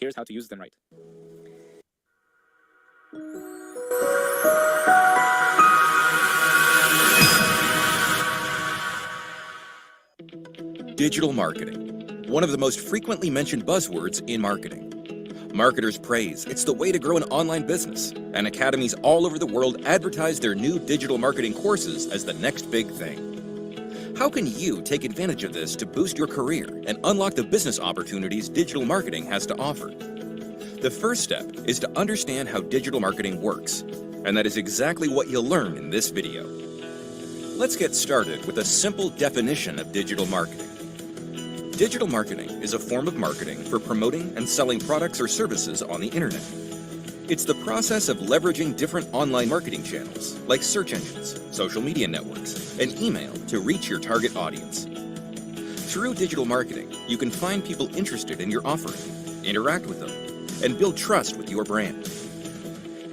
Here's how to use them right. Digital marketing, one of the most frequently mentioned buzzwords in marketing. Marketers praise it's the way to grow an online business, and academies all over the world advertise their new digital marketing courses as the next big thing. How can you take advantage of this to boost your career and unlock the business opportunities digital marketing has to offer? The first step is to understand how digital marketing works, and that is exactly what you'll learn in this video. Let's get started with a simple definition of digital marketing. Digital marketing is a form of marketing for promoting and selling products or services on the internet. It's the process of leveraging different online marketing channels like search engines, social media networks, and email to reach your target audience. Through digital marketing, you can find people interested in your offering, interact with them, and build trust with your brand.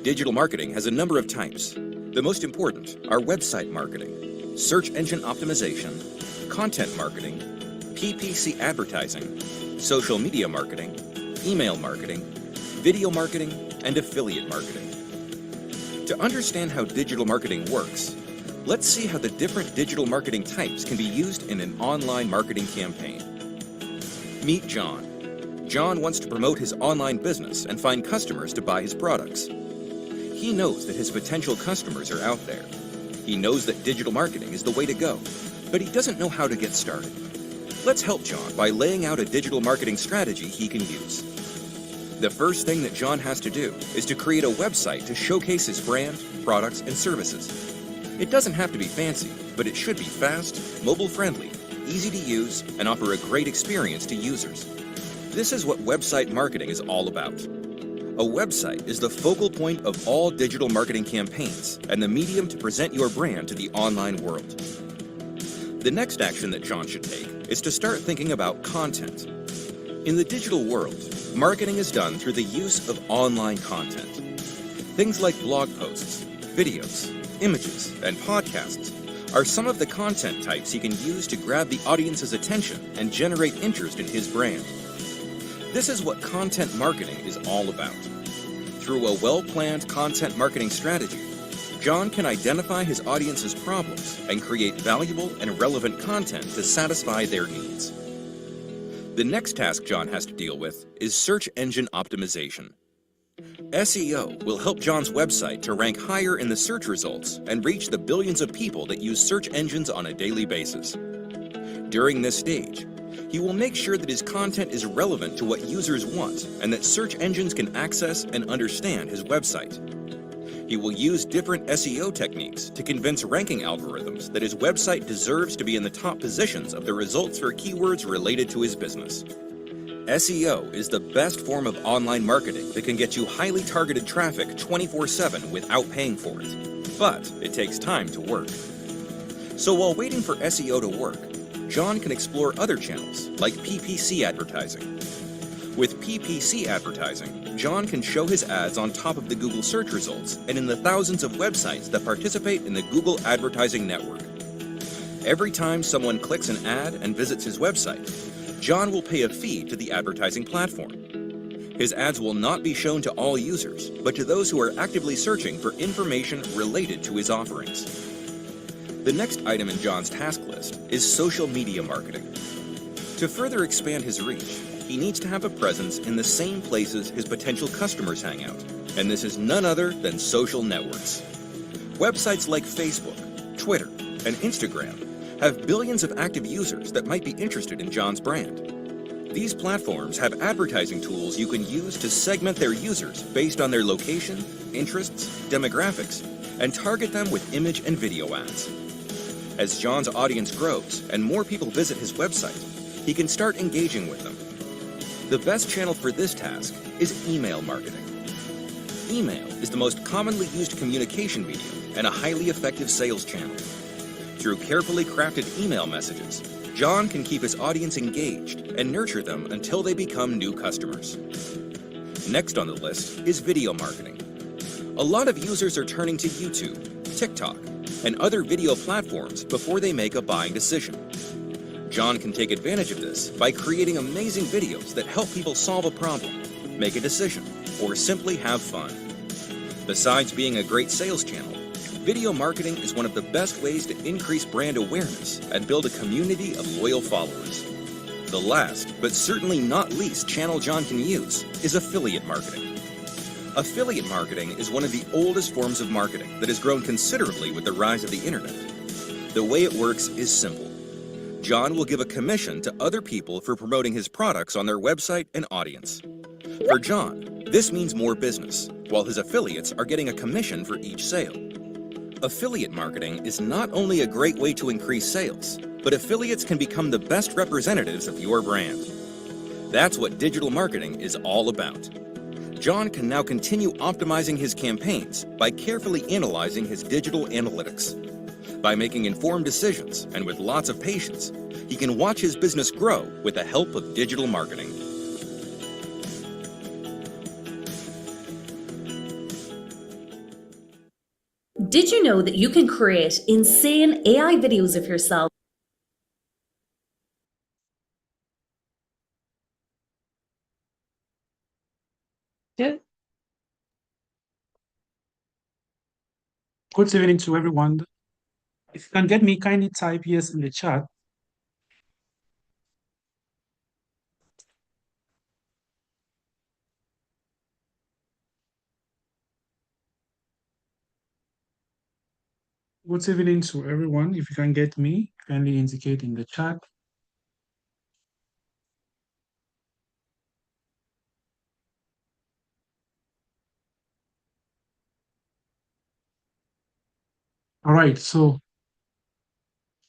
Digital marketing has a number of types. The most important are website marketing, search engine optimization, content marketing, PPC advertising, social media marketing, email marketing, video marketing, and affiliate marketing. To understand how digital marketing works, let's see how the different digital marketing types can be used in an online marketing campaign. Meet John. John wants to promote his online business and find customers to buy his products. He knows that his potential customers are out there. He knows that digital marketing is the way to go, but he doesn't know how to get started. Let's help John by laying out a digital marketing strategy he can use. The first thing that John has to do is to create a website to showcase his brand, products, and services. It doesn't have to be fancy, but it should be fast, mobile-friendly, easy to use, and offer a great experience to users. This is what website marketing is all about. A website is the focal point of all digital marketing campaigns and the medium to present your brand to the online world. The next action that John should take is to start thinking about content. In the digital world, marketing is done through the use of online content. Things like blog posts, videos, images, and podcasts are some of the content types he can use to grab the audience's attention and generate interest in his brand. This is what content marketing is all about. Through a well-planned content marketing strategy, John can identify his audience's problems and create valuable and relevant content to satisfy their needs. The next task John has to deal with is search engine optimization. SEO will help John's website to rank higher in the search results and reach the billions of people that use search engines on a daily basis. During this stage, he will make sure that his content is relevant to what users want and that search engines can access and understand his website. He will use different SEO techniques to convince ranking algorithms that his website deserves to be in the top positions of the results for keywords related to his business. SEO is the best form of online marketing that can get you highly targeted traffic 24/7 without paying for it. But it takes time to work. So while waiting for SEO to work, John can explore other channels like PPC advertising. With PPC advertising, John can show his ads on top of the Google search results and in the thousands of websites that participate in the Google advertising network. Every time someone clicks an ad and visits his website, John will pay a fee to the advertising platform. His ads will not be shown to all users, but to those who are actively searching for information related to his offerings. The next item in John's task list is social media marketing. To further expand his reach, he needs to have a presence in the same places his potential customers hang out, and this is none other than social networks. Websites like Facebook, Twitter, and Instagram have billions of active users that might be interested in John's brand. These platforms have advertising tools you can use to segment their users based on their location, interests, demographics, and target them with image and video ads. As John's audience grows and more people visit his website, he can start engaging with them. The best channel for this task is email marketing. Email is the most commonly used communication medium and a highly effective sales channel. Through carefully crafted email messages, John can keep his audience engaged and nurture them until they become new customers. Next on the list is video marketing. A lot of users are turning to YouTube, TikTok, and other video platforms before they make a buying decision. John can take advantage of this by creating amazing videos that help people solve a problem, make a decision, or simply have fun. Besides being a great sales channel, video marketing is one of the best ways to increase brand awareness and build a community of loyal followers. The last, but certainly not least, channel John can use is affiliate marketing. Affiliate marketing is one of the oldest forms of marketing that has grown considerably with the rise of the internet. The way it works is simple. John will give a commission to other people for promoting his products on their website and audience. For John, this means more business, while his affiliates are getting a commission for each sale. Affiliate marketing is not only a great way to increase sales, but affiliates can become the best representatives of your brand. That's what digital marketing is all about. John can now continue optimizing his campaigns by carefully analyzing his digital analytics. By making informed decisions and with lots of patience, he can watch his business grow with the help of digital marketing. Did you know that you can create insane AI videos of yourself? Yeah. Good evening to everyone. If you can get me, kindly type yes in the chat. Good evening to everyone. If you can get me, kindly indicate in the chat. All right, so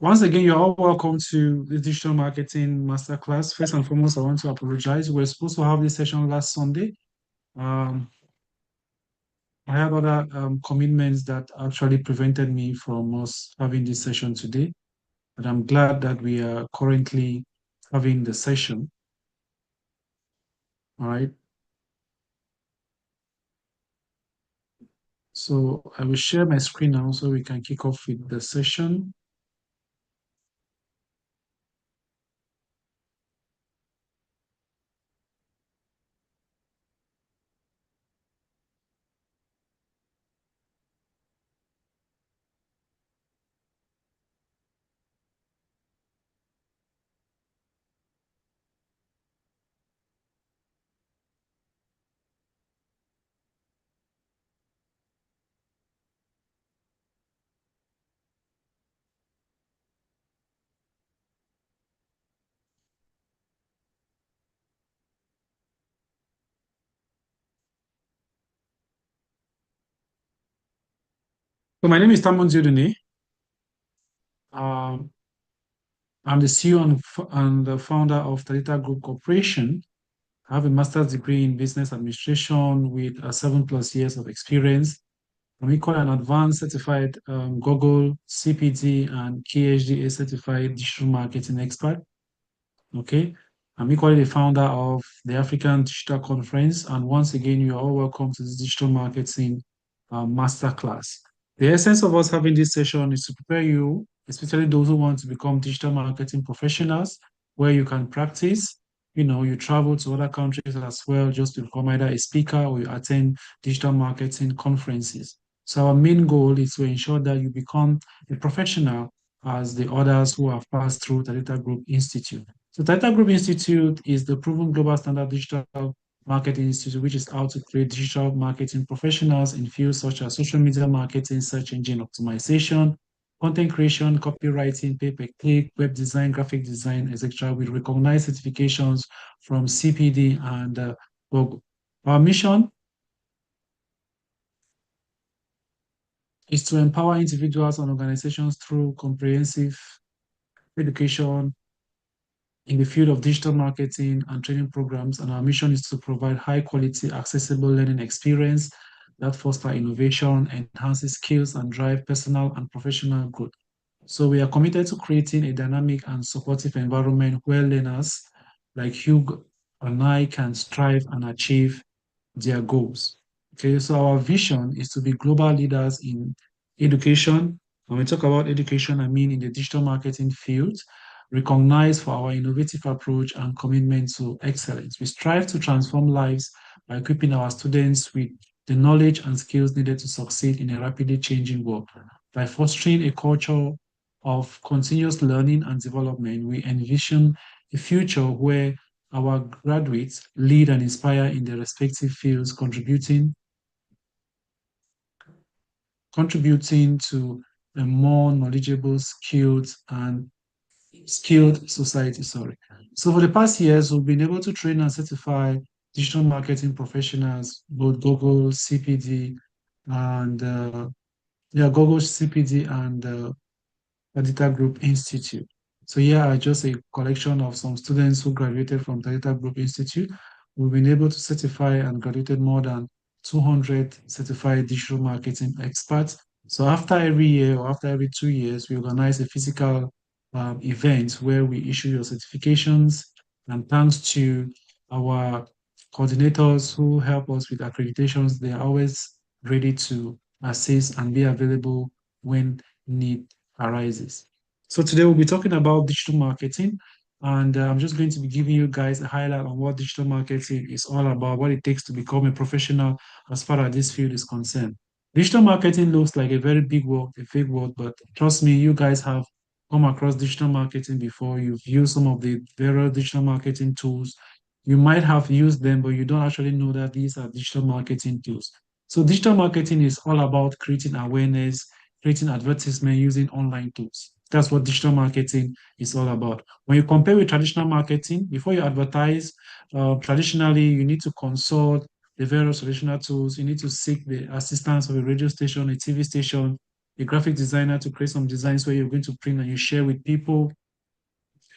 once again, you're all welcome to the Digital Marketing Masterclass. First and foremost, I want to apologize. We were supposed to have this session last Sunday. Um, I had other commitments that actually prevented me from us having this session today. But I'm glad that we are currently having the session. All right. So I will share my screen now so we can kick off with the session. So my name is Tamon Diodune. Um, I'm the CEO and the founder of Talita Group Corporation. I have a master's degree in business administration with 7+ years of experience. I'm equally an advanced certified Google CPD and KHDA certified digital marketing expert. Okay. I'm equally the founder of the African Digital Conference. And once again, you are all welcome to this digital marketing masterclass. The essence of us having this session is to prepare you, especially those who want to become digital marketing professionals, where you can practice. You travel to other countries as well, just to become either a speaker or you attend digital marketing conferences. So our main goal is to ensure that you become a professional as the others who have passed through the Data Group Institute. So Data Group Institute is the proven global standard digital marketing institute, which is out to create digital marketing professionals in fields such as social media marketing, search engine optimization, content creation, copywriting, pay-per-click, web design, graphic design, etc., with recognized certifications from CPD and Google. Our mission is to empower individuals and organizations through comprehensive education in the field of digital marketing and training programs. And our mission is to provide high quality, accessible learning experience that foster innovation, enhances skills, and drive personal and professional growth. So we are committed to creating a dynamic and supportive environment where learners like you and I can strive and achieve their goals. Okay, so our vision is to be global leaders in education. When we talk about education, I mean in the digital marketing field, recognized for our innovative approach and commitment to excellence. We strive to transform lives by equipping our students with the knowledge and skills needed to succeed in a rapidly changing world. By fostering a culture of continuous learning and development, we envision a future where our graduates lead and inspire in their respective fields, contributing to a more knowledgeable, skilled society. Sorry. So for the past years, we've been able to train and certify digital marketing professionals, both Google, CPD, and Google CPD and Data Group Institute. So here are just a collection of some students who graduated from Data Group Institute. We've been able to certify and graduated more than 200 certified digital marketing experts. So after every year or after every 2 years, we organize a physical event where we issue your certifications. And thanks to our coordinators who help us with accreditations, they are always ready to assist and be available when need arises. So today we'll be talking about digital marketing, and I'm just going to be giving you guys a highlight on what digital marketing is all about, what it takes to become a professional as far as this field is concerned. Digital marketing looks like a very big word, a big word, but trust me, you guys have come across digital marketing before. You've used some of the various digital marketing tools. You might have used them, but you don't actually know that these are digital marketing tools. So digital marketing is all about creating awareness, creating advertisement using online tools. That's what digital marketing is all about. When you compare with traditional marketing, before you advertise, traditionally you need to consult the various traditional tools. You need to seek the assistance of a radio station, a TV station, a graphic designer to create some designs where you're going to print and you share with people.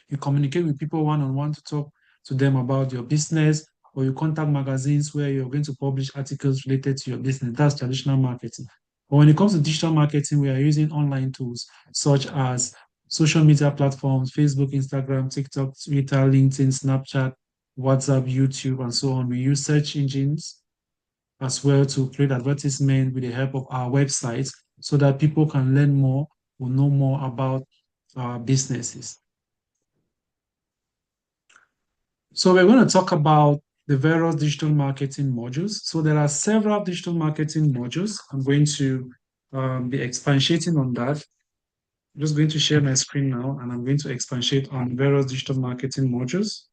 You communicate with people one on one to talk to them about your business, or you contact magazines where you're going to publish articles related to your business. That's traditional marketing. But when it comes to digital marketing, we are using online tools such as social media platforms, Facebook, Instagram, TikTok, Twitter, LinkedIn, Snapchat, WhatsApp, YouTube, and so on. We use search engines as well to create advertisement with the help of our websites so that people can learn more or know more about our businesses. So we're going to talk about the various digital marketing modules. So there are several digital marketing modules. I'm going to be expatiating on that. I'm just going to share my screen now, and I'm going to expatiate on various digital marketing modules.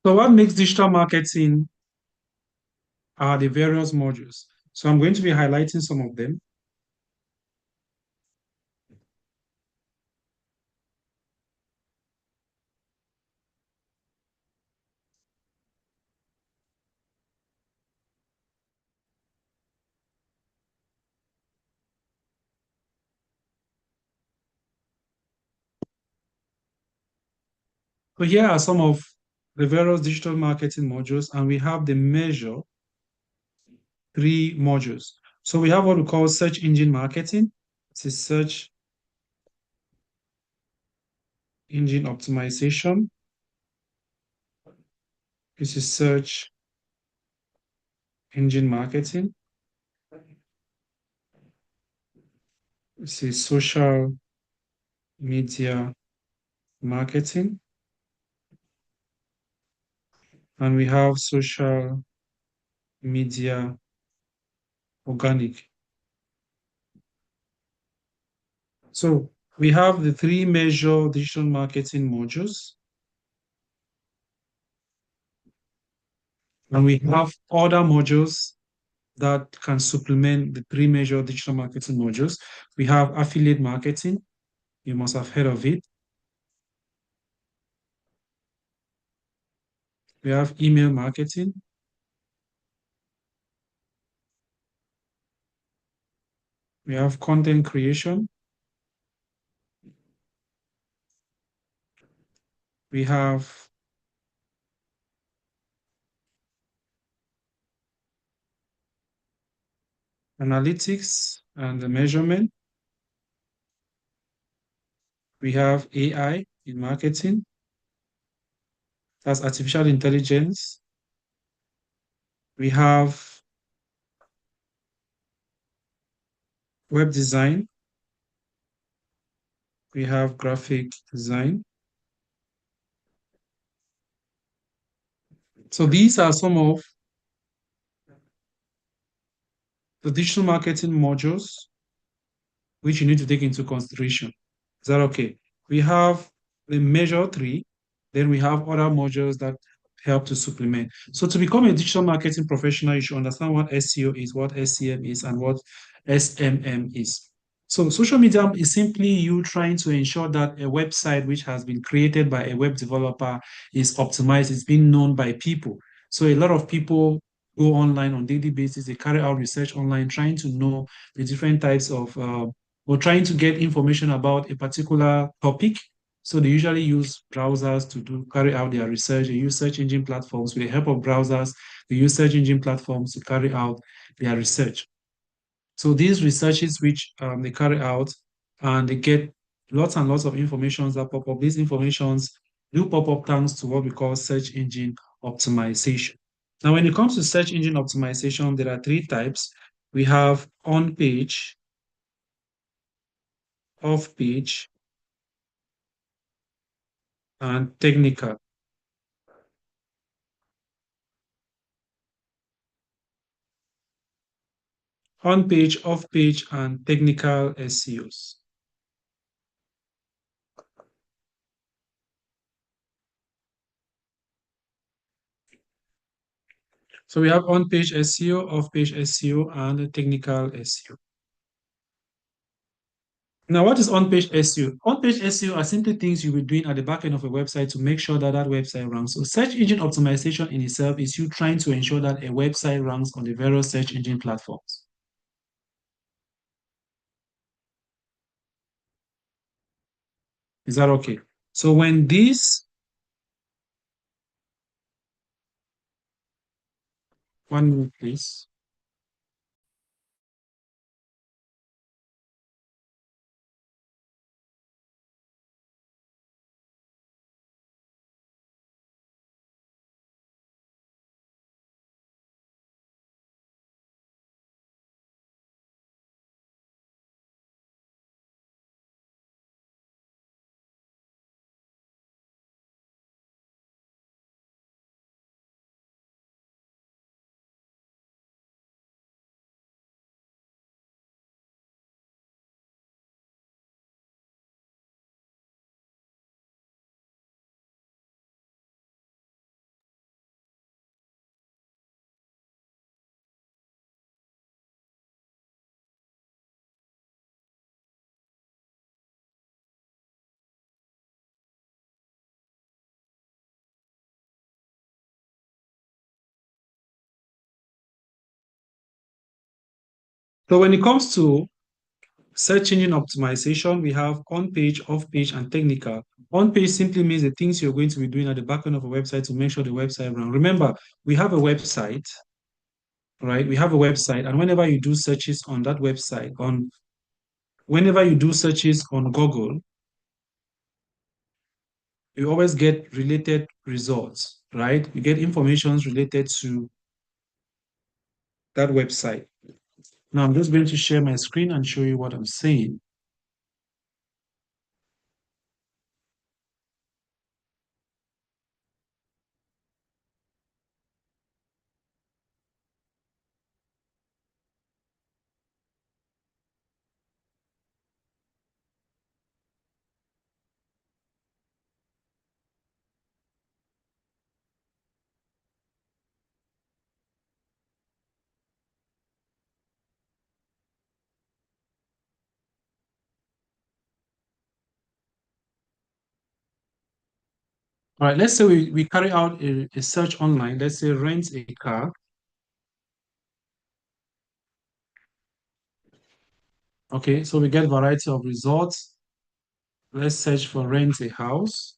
So what makes digital marketing are the various modules. So I'm going to be highlighting some of them. So here are some of the various digital marketing modules, and we have the measure three modules. So we have what we call search engine marketing. This is search engine optimization. This is search engine marketing. This is social media marketing. And we have social media organic. So we have the three major digital marketing modules. And we have other modules that can supplement the three major digital marketing modules. We have affiliate marketing. You must have heard of it. We have email marketing. We have content creation. We have analytics and the measurement. We have AI in marketing. That's artificial intelligence. We have web design. We have graphic design. So these are some of the digital marketing modules which you need to take into consideration. Is that okay? We have the measure three, then we have other modules that help to supplement. So to become a digital marketing professional, you should understand what SEO is, what SCM is, and what SMM is. So social media is simply you trying to ensure that a website which has been created by a web developer is optimized, is being known by people. So a lot of people go online on daily basis, they carry out research online, trying to know the different types of or trying to get information about a particular topic. So they usually use browsers to carry out their research. They use search engine platforms with the help of browsers. They use search engine platforms to carry out their research. So these researches which they carry out and they get lots and lots of informations that pop up. These informations do pop up thanks to what we call search engine optimization. Now, when it comes to search engine optimization, there are three types. We have on-page, off-page, and technical. On-page, off-page, and technical SEOs. So we have on-page SEO, off-page SEO, and technical SEO. Now, what is on-page SEO? On-page SEO are simply things you'll be doing at the back end of a website to make sure that that website ranks. So search engine optimization in itself is you trying to ensure that a website ranks on the various search engine platforms. Is that okay? So when this, one minute, please. So when it comes to search engine optimization, we have on-page, off-page, and technical. On-page simply means the things you're going to be doing at the back end of a website to make sure the website runs. Remember, we have a website, right? We have a website, and whenever you do searches on that website, whenever you do searches on Google, you always get related results, right? You get information related to that website. Now I'm just going to share my screen and show you what I'm saying. All right, let's say we carry out a search online. Let's say rent a car. Okay, so we get variety of results. Let's search for rent a house.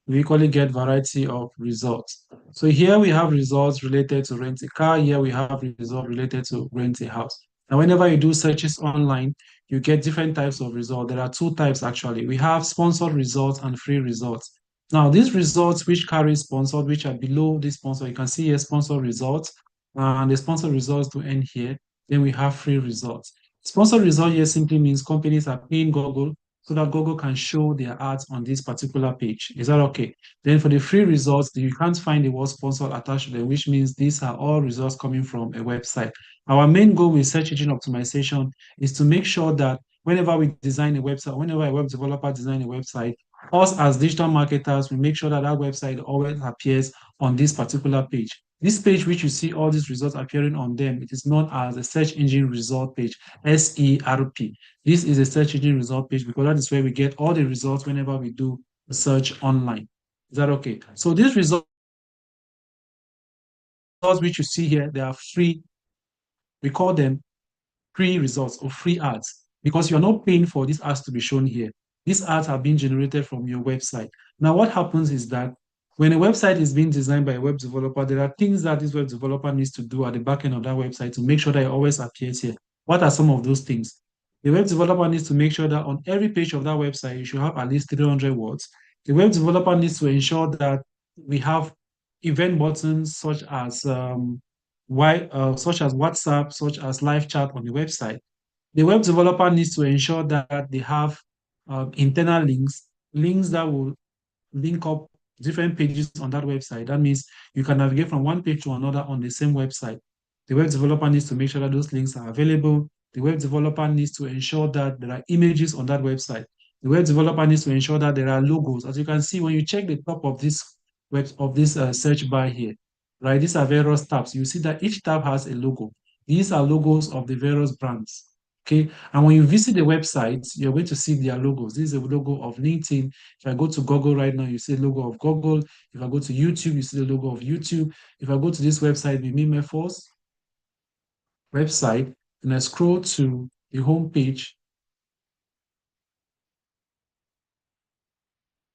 We equally get variety of results. So here we have results related to rent a car. Here we have results related to rent a house. Now, whenever you do searches online, you get different types of results. There are two types actually. We have sponsored results and free results. Now, these results which carry sponsored, which are below this sponsor, you can see here sponsored results and the sponsored results to end here. Then we have free results. Sponsored result here simply means companies are paying Google so that Google can show their ads on this particular page. Is that okay? Then for the free results, you can't find the word sponsor attached to them, which means these are all results coming from a website. Our main goal with search engine optimization is to make sure that whenever we design a website, whenever a web developer design a website, us as digital marketers, we make sure that that website always appears on this particular page. This page, which you see all these results appearing on them, it is known as a search engine result page, SERP. This is a search engine result page because that is where we get all the results whenever we do a search online. Is that okay? So these results which you see here, they are free. We call them free results or free ads because you're not paying for these ads to be shown here. These ads are being generated from your website. Now, what happens is that when a website is being designed by a web developer, there are things that this web developer needs to do at the back end of that website to make sure that it always appears here. What are some of those things? The web developer needs to make sure that on every page of that website, you should have at least 300 words. The web developer needs to ensure that we have event buttons such as WhatsApp, such as live chat on the website. The web developer needs to ensure that they have internal links, links that will link up different pages on that website. That means you can navigate from one page to another on the same website. The web developer needs to make sure that those links are available. The web developer needs to ensure that there are images on that website. The web developer needs to ensure that there are logos. As you can see, when you check the top of this search bar here, right? These are various tabs. You see that each tab has a logo. These are logos of the various brands. Okay. And when you visit the websites, you're going to see their logos. This is a logo of LinkedIn. If I go to Google right now, you see the logo of Google. If I go to YouTube, you see the logo of YouTube. If I go to this website, the Mimefos website, and I scroll to the home page,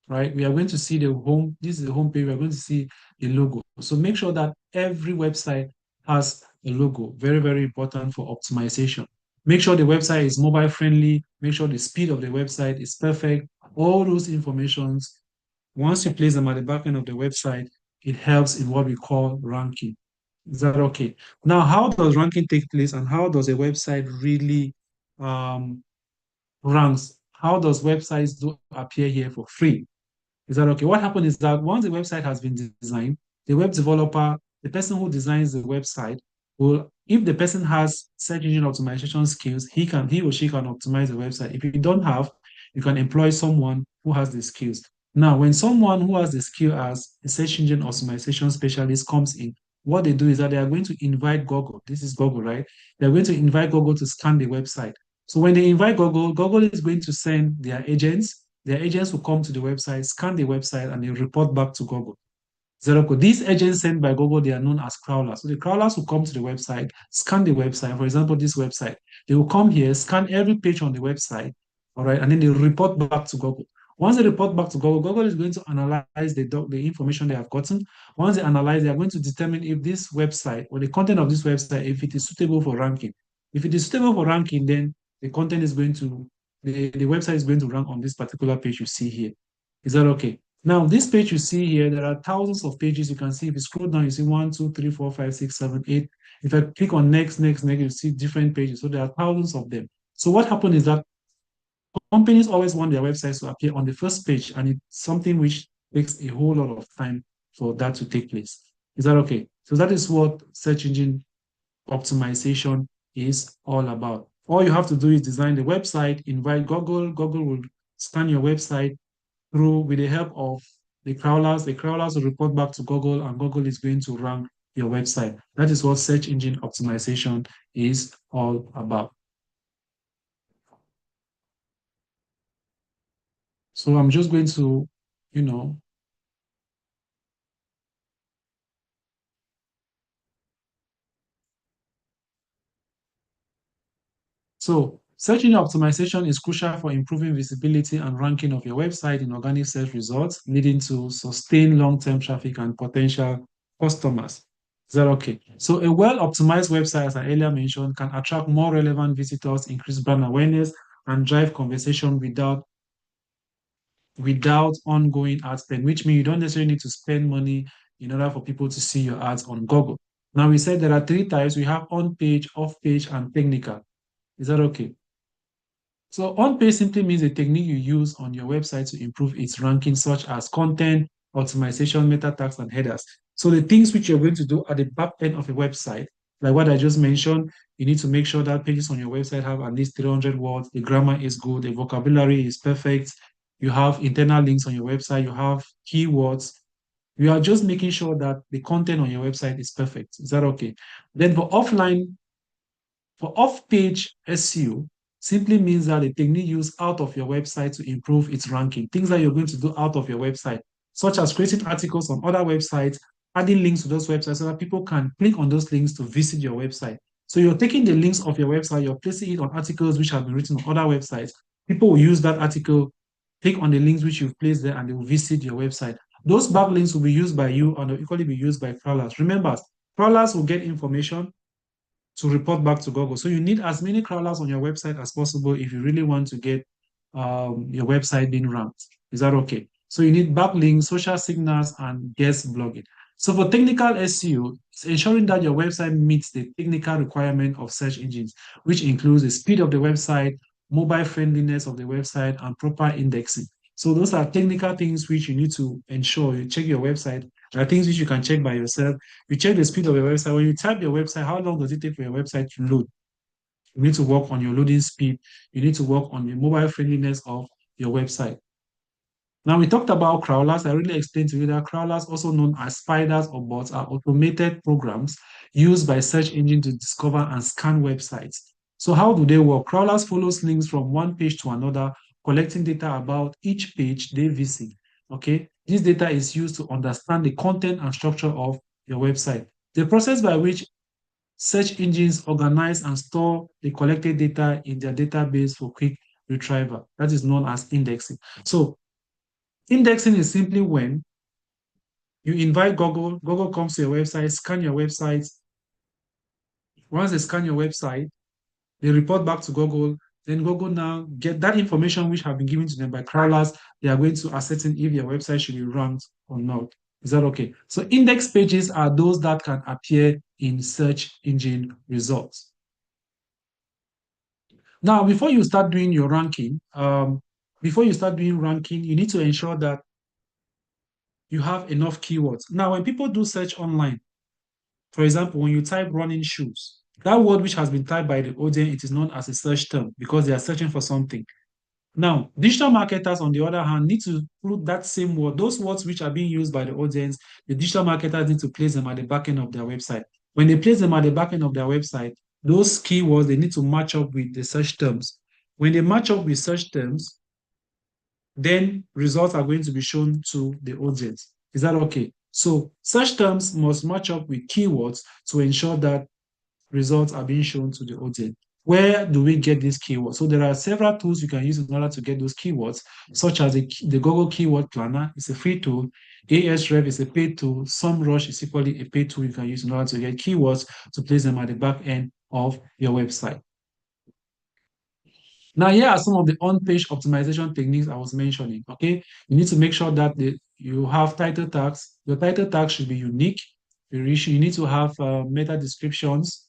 right? We are going to see the home. This is the home page. We are going to see the logo. So make sure that every website has a logo. Very, very important for optimization. Make sure the website is mobile friendly. Make sure the speed of the website is perfect. All those informations, once you place them at the back end of the website, it helps in what we call ranking. Is that okay? Now, how does ranking take place and how does a website really um, ranks? How does websites do appear here for free? Is that okay? What happens is that once the website has been designed, the web developer, the person who designs the website, will, if the person has search engine optimization skills, he or she can optimize the website. If you don't have, you can employ someone who has the skills. Now, when someone who has the skill as a search engine optimization specialist comes in, what they do is that they are going to invite Google. This is Google, right? They're going to invite Google to scan the website. So when they invite Google, Google is going to send their agents will come to the website, scan the website, and they report back to Google. Zero. These agents sent by Google, they are known as crawlers. So the crawlers will come to the website, scan the website. For example, this website, they will come here, scan every page on the website, all right, and then they report back to Google. Once they report back to Google, Google is going to analyze the information they have gotten. Once they analyze, they are going to determine if this website or the content of this website, if it is suitable for ranking. If it is suitable for ranking, then the content is going to, the website is going to rank on this particular page you see here. Is that okay? Now, this page you see here, there are thousands of pages. You can see if you scroll down, you see 1, 2, 3, 4, 5, 6, 7, 8. If I click on next, next, next, you see different pages. So there are thousands of them. So what happened is that companies always want their websites to appear on the first page, and it's something which takes a whole lot of time for that to take place. Is that okay? So that is what search engine optimization is all about. All you have to do is design the website, invite Google. Google will scan your website through with the help of the crawlers. The crawlers will report back to Google, and Google is going to rank your website. That is what search engine optimization is all about. So I'm just going to, you know, So search engine optimization is crucial for improving visibility and ranking of your website in organic search results, leading to sustained long-term traffic and potential customers. Is that okay? So a well-optimized website, as I earlier mentioned, can attract more relevant visitors, increase brand awareness, and drive conversation without ongoing ad spend, which means you don't necessarily need to spend money in order for people to see your ads on Google. Now, we said there are three types. We have on-page, off-page, and technical. Is that okay? So on-page simply means a technique you use on your website to improve its ranking, such as content, optimization, meta tags, and headers. So the things which you're going to do at the back end of a website, like what I just mentioned, you need to make sure that pages on your website have at least 300 words, the grammar is good, the vocabulary is perfect, you have internal links on your website, you have keywords. You are just making sure that the content on your website is perfect. Is that okay? Then for off-page SEO, simply means that the technique used out of your website to improve its ranking. Things that you're going to do out of your website, such as creating articles on other websites, adding links to those websites so that people can click on those links to visit your website. So you're taking the links of your website, you're placing it on articles which have been written on other websites. People will use that article, click on the links which you've placed there, and they will visit your website. Those backlinks will be used by you and will equally be used by crawlers. Remember, crawlers will get information to report back to Google. So you need as many crawlers on your website as possible if you really want to get your website being ranked. Is that okay? So you need backlinks, social signals, and guest blogging. So for technical SEO, it's ensuring that your website meets the technical requirement of search engines, which includes the speed of the website, mobile friendliness of the website, and proper indexing. So those are technical things which you need to ensure. You check your website. There are things which you can check by yourself. You check the speed of your website. When you type your website, how long does it take for your website to load? You need to work on your loading speed. You need to work on the mobile friendliness of your website. Now, we talked about crawlers. I really explained to you that crawlers, also known as spiders or bots, are automated programs used by search engines to discover and scan websites. So how do they work? Crawlers follows links from one page to another, collecting data about each page they visit. Okay, this data is used to understand the content and structure of your website. The process by which search engines organize and store the collected data in their database for quick retrieval. That is known as indexing. So indexing is simply when you invite Google, Google comes to your website, scan your website. Once they scan your website, they report back to Google. Then Google now get that information which have been given to them by crawlers. They are going to ascertain if your website should be ranked or not. Is that okay? So index pages are those that can appear in search engine results. Now, before you start doing your ranking, you need to ensure that you have enough keywords. Now, when people do search online, for example, when you type running shoes, that word which has been typed by the audience, it is known as a search term because they are searching for something. Now, digital marketers, on the other hand, need to put that same word, those words which are being used by the audience, the digital marketers need to place them at the back end of their website. When they place them at the back end of their website, those keywords, they need to match up with the search terms. When they match up with search terms, then results are going to be shown to the audience. Is that okay? So search terms must match up with keywords to ensure that results are being shown to the audience. Where do we get these keywords? So there are several tools you can use in order to get those keywords, such as the Google Keyword Planner. It's a free tool. Ahrefs is a paid tool. SEMrush is equally a paid tool you can use in order to get keywords to place them at the back end of your website. Now, here are some of the on-page optimization techniques I was mentioning. Okay, you need to make sure that you have title tags. Your title tag should be unique. You need to have meta descriptions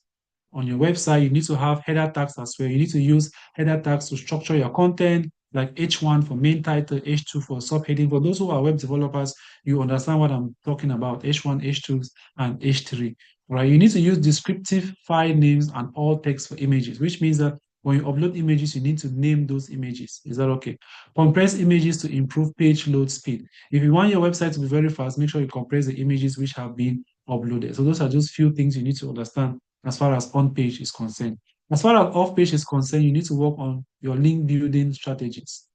on your website. You need to have header tags as well. You need to use header tags to structure your content, like H1 for main title, H2 for subheading. For those who are web developers, you understand what I'm talking about, H1, H2, and H3. Right? You need to use descriptive file names and alt text for images, which means that when you upload images, you need to name those images. Is that okay? Compress images to improve page load speed. If you want your website to be very fast, make sure you compress the images which have been uploaded. So those are just few things you need to understand as far as on-page is concerned. As far as off-page is concerned, you need to work on your link building strategies.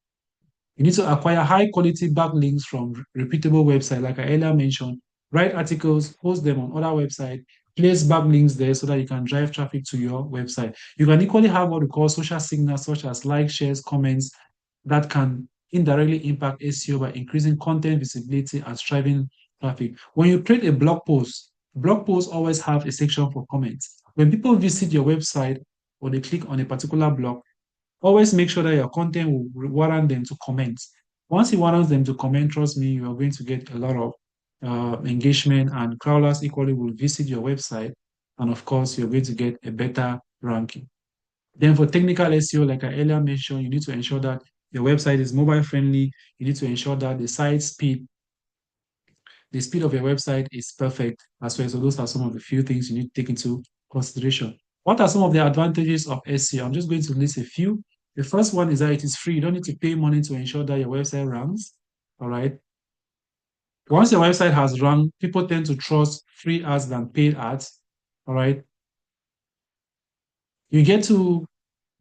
You need to acquire high-quality backlinks from repeatable websites, like I earlier mentioned. Write articles, post them on other websites, place backlinks there so that you can drive traffic to your website. You can equally have what we call social signals, such as likes, shares, comments, that can indirectly impact SEO by increasing content visibility and driving traffic. When you create a blog posts always have a section for comments. When people visit your website or they click on a particular blog, always make sure that your content will warrant them to comment. Once it warrants them to comment, trust me, you are going to get a lot of engagement, and crawlers equally will visit your website. And of course, you're going to get a better ranking. Then for technical SEO, like I earlier mentioned, you need to ensure that your website is mobile friendly. You need to ensure that the speed of your website is perfect as well. So those are some of the few things you need to take into consideration. What are some of the advantages of SEO? I'm just going to list a few. The first one is that it is free. You don't need to pay money to ensure that your website ranks. All right. Once your website has ranked, people tend to trust free ads than paid ads. All right. You get to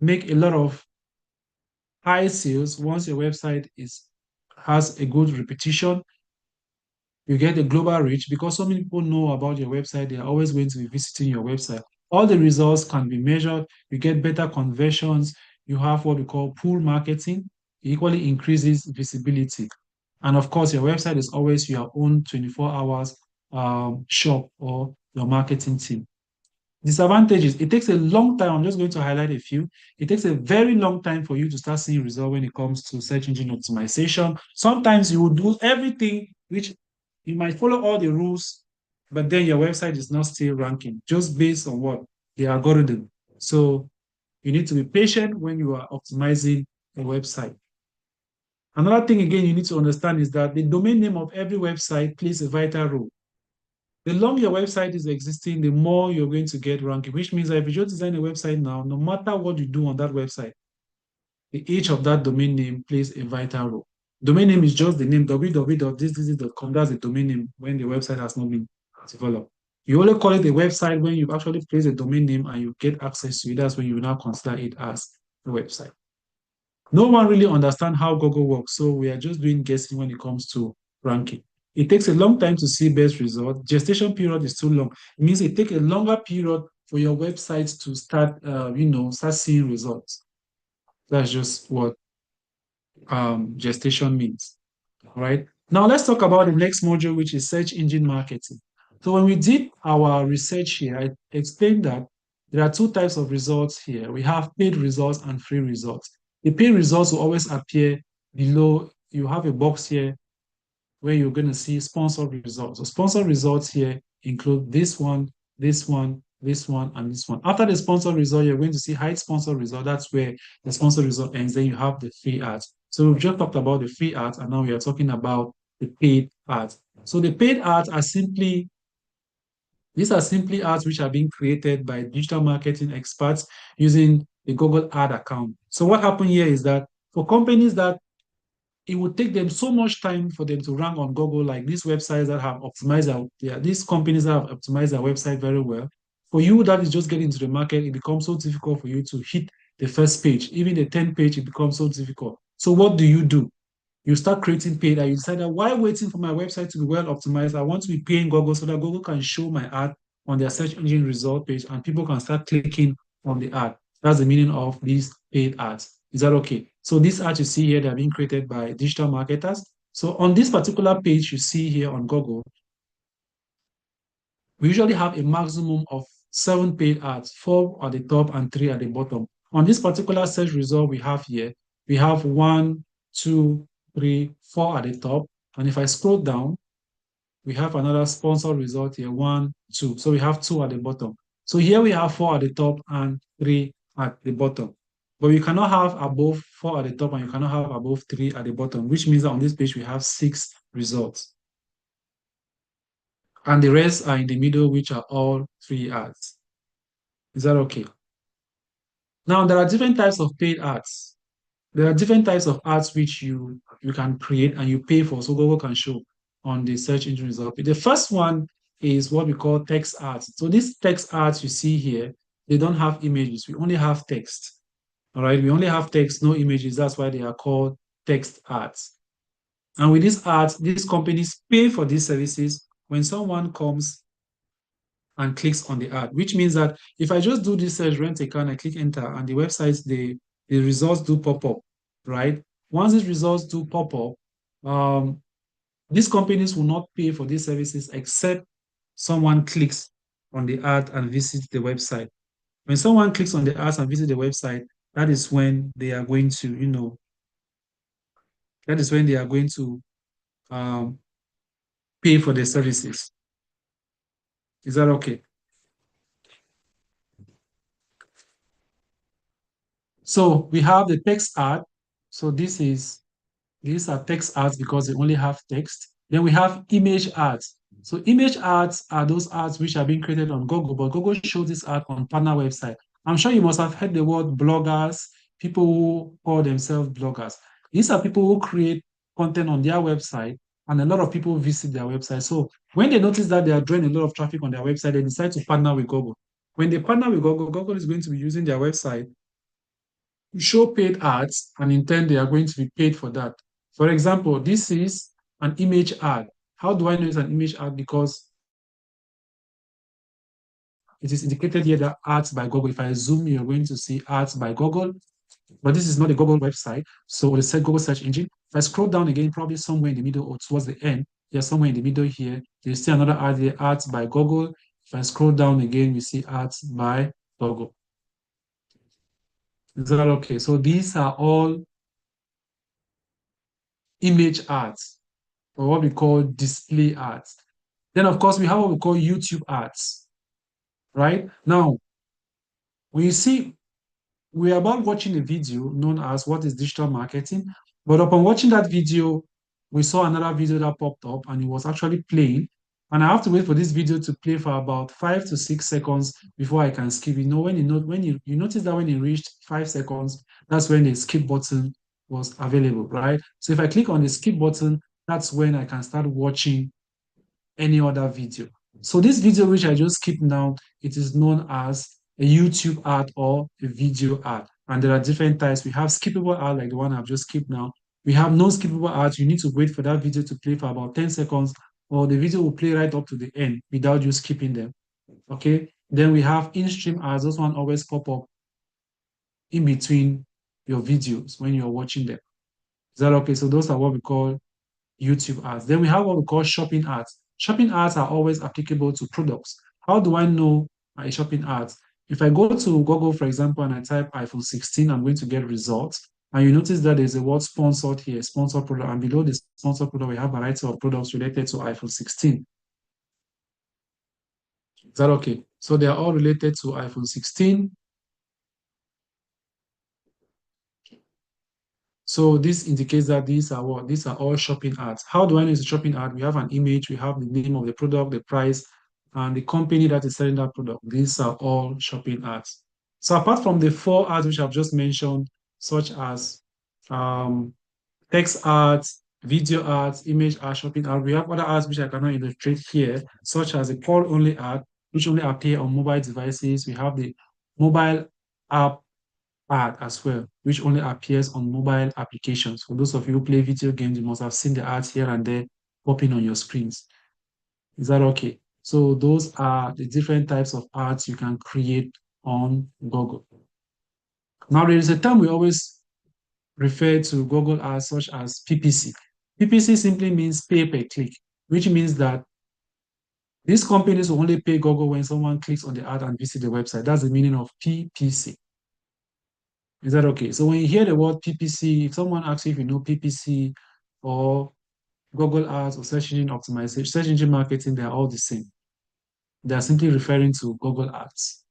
make a lot of high sales once your website is has a good repetition. You get a global reach because so many people know about your website. They are always going to be visiting your website. All the results can be measured. You get better conversions. You have what we call pool marketing. It equally increases visibility. And of course, your website is always your own 24 hours shop or your marketing team. Disadvantages, it takes a long time. I'm just going to highlight a few. It takes a very long time for you to start seeing results when it comes to search engine optimization. Sometimes you will do everything, which you might follow all the rules, but then your website is not still ranking just based on what? The algorithm. So you need to be patient when you are optimizing a website. Another thing, again, you need to understand is that the domain name of every website plays a vital role. The longer your website is existing, the more you're going to get ranking, which means that if you just design a website now, no matter what you do on that website, the age of that domain name plays a vital role. Domain name is just the name www.thisthis.com. That's the domain name when the website has not been developed. You only call it a website when you've actually placed a domain name and you get access to it. That's when you now consider it as a website. No one really understands how Google works, so we are just doing guessing when it comes to ranking. It takes a long time to see best result. Gestation period is too long. It means it takes a longer period for your website to start, start seeing results. That's just what gestation means. All right. Now let's talk about the next module, which is search engine marketing. So when we did our research here, I explained that there are two types of results here. We have paid results and free results. The paid results will always appear below. You have a box here where you're going to see sponsored results. So sponsored results here include this one, this one, this one, and this one. After the sponsored result, you're going to see hide sponsored result. That's where the sponsored result ends. Then you have the free ads. So we've just talked about the free ads, and now we are talking about the paid ads. So the paid ads are simply these are simply ads which are being created by digital marketing experts using the Google ad account. So what happened here is that for companies that it would take them so much time for them to rank on Google, like these websites that have optimized these companies that have optimized their website very well. For you that is just getting into the market, it becomes so difficult for you to hit the first page. Even the 10th page, it becomes so difficult. So what do? You start creating paid and you decide that why waiting for my website to be well optimized? I want to be paying Google so that Google can show my ad on their search engine result page and people can start clicking on the ad. That's the meaning of these paid ads. Is that okay? So these ads you see here, they're being created by digital marketers. So on this particular page you see here on Google, we usually have a maximum of 7 paid ads, 4 at the top and 3 at the bottom. On this particular search result we have here, we have 1, 2, 3, 4 at the top. And if I scroll down, we have another sponsored result here, 1, 2. So we have 2 at the bottom. So here we have 4 at the top and 3 at the bottom. But you cannot have above 4 at the top and you cannot have above 3 at the bottom, which means that on this page we have 6 results. And the rest are in the middle, which are all free ads. Is that okay? Now, there are different types of paid ads. There are different types of ads which you can create and you pay for, so Google can show on the search engine result. The first one is what we call text ads. So these text ads you see here, they don't have images. We only have text. All right, we only have text, no images. That's why they are called text ads. And with these ads, these companies pay for these services. When someone comes and clicks on the ad, which means that if I just do this search, rent a car, and I click enter, and the websites, the results do pop up, right? Once these results do pop up, these companies will not pay for these services except someone clicks on the ad and visits the website. When someone clicks on the ads and visits the website, that is when they are going to, that is when they are going to um, pay for the services. Is that okay? So we have the text ad. So these are text ads because they only have text. Then we have image ads. So image ads are those ads which are being created on Google, but Google shows this ad on partner website. I'm sure you must have heard the word bloggers, people who call themselves bloggers. These are people who create content on their website, and a lot of people visit their website. So when they notice that they are drawing a lot of traffic on their website, they decide to partner with Google. When they partner with Google, Google is going to be using their website show paid ads, and in turn they are going to be paid for that. For example, this is an image ad. How do I know it's an image ad? Because it is indicated here that ads by Google. If I zoom, you're going to see ads by Google, but this is not a Google website. So the Google search engine. If I scroll down again, probably somewhere in the middle or towards the end, yeah, somewhere in the middle here, you see another ad here, ads by Google. If I scroll down again, we see ads by Google. Is that okay? So these are all image ads, or what we call display ads. Then, of course, we have what we call YouTube ads, right? Now, when you see, we're about watching a video known as what is digital marketing, but upon watching that video, we saw another video that popped up and it was actually playing. And I have to wait for this video to play for about 5 to 6 seconds before I can skip. When you notice that when it reached 5 seconds, that's when the skip button was available, right? So if I click on the skip button, that's when I can start watching any other video. So this video which I just skipped now, it is known as a YouTube ad or a video ad. And there are different types. We have skippable ad like the one I've just skipped now. We have non-skippable ads. You need to wait for that video to play for about 10 seconds or the video will play right up to the end without you skipping them. Okay. Then we have in-stream ads. Those one always pop up in between your videos when you're watching them. Is that okay? So those are what we call YouTube ads. Then we have what we call shopping ads. Shopping ads are always applicable to products. How do I know a shopping ad? If I go to Google, for example, and I type iPhone 16, I'm going to get results. And you notice that there's a word sponsored here, sponsored product. And below the sponsored product, we have a variety of products related to iPhone 16. Is that okay? So they are all related to iPhone 16. So this indicates that these are what? These are all shopping ads. How do I know it's a shopping ad? We have an image, we have the name of the product, the price, and the company that is selling that product. These are all shopping ads. So apart from the four ads which I've just mentioned, such as um, text ads, video ads, image ads, shopping ads, we have other ads which I cannot illustrate here, such as a call-only ad, which only appear on mobile devices. We have the mobile app ad as well, which only appears on mobile applications. For those of you who play video games, you must have seen the ads here and there popping on your screens. Is that okay? So those are the different types of ads you can create on Google. Now, there is a term we always refer to Google ads such as PPC. PPC simply means pay per click, which means that these companies will only pay Google when someone clicks on the ad and visits the website. That's the meaning of PPC. Is that okay? So when you hear the word PPC, if someone asks you if you know PPC or Google Ads or search engine optimization, search engine marketing, they are all the same. They are simply referring to Google Ads.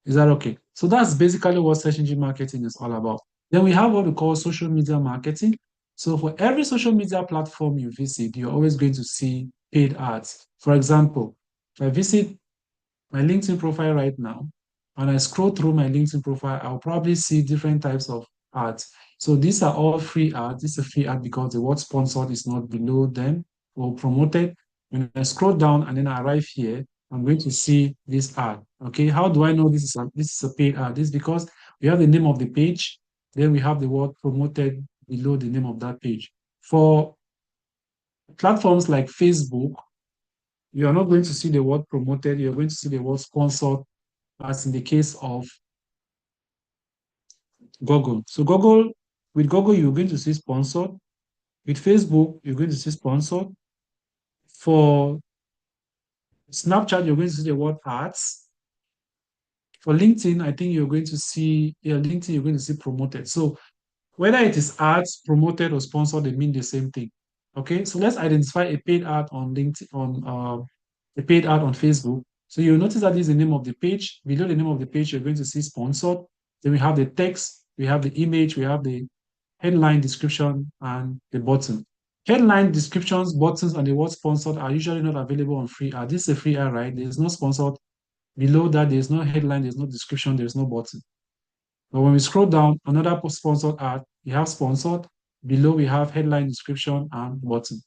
Is that okay? So that's basically what search engine marketing is all about. Then we have what we call social media marketing. So for every social media platform you visit, you're always going to see paid ads. For example, if I visit my LinkedIn profile right now, and I scroll through my LinkedIn profile, I'll probably see different types of ads. So these are all free ads. This is a free ad because the word sponsored is not below them or promoted. When I scroll down and then I arrive here, I'm going to see this ad. Okay, how do I know this is a paid ad? This is because we have the name of the page, then we have the word promoted below the name of that page. For platforms like Facebook, You are not going to see the word promoted, you're going to see the word sponsored, as in the case of Google. So with Google, you're going to see sponsored. With Facebook, you're going to see sponsored. For Snapchat, you're going to see the word ads. For LinkedIn, I think you're going to see, yeah, LinkedIn, you're going to see promoted. So whether it is ads, promoted, or sponsored, they mean the same thing. Okay, so let's identify a paid ad on LinkedIn, on a paid ad on Facebook. So you'll notice that this is the name of the page. Below the name of the page, you're going to see sponsored. Then we have the text, we have the image, we have the headline description, and the button. Headline descriptions, buttons, and the word sponsored are usually not available on free ad. This is a free ad, right? There's no sponsored. Below that, there's no headline, there's no description, there's no button. But when we scroll down, another sponsored ad, we have sponsored. Below, we have headline, description, and button.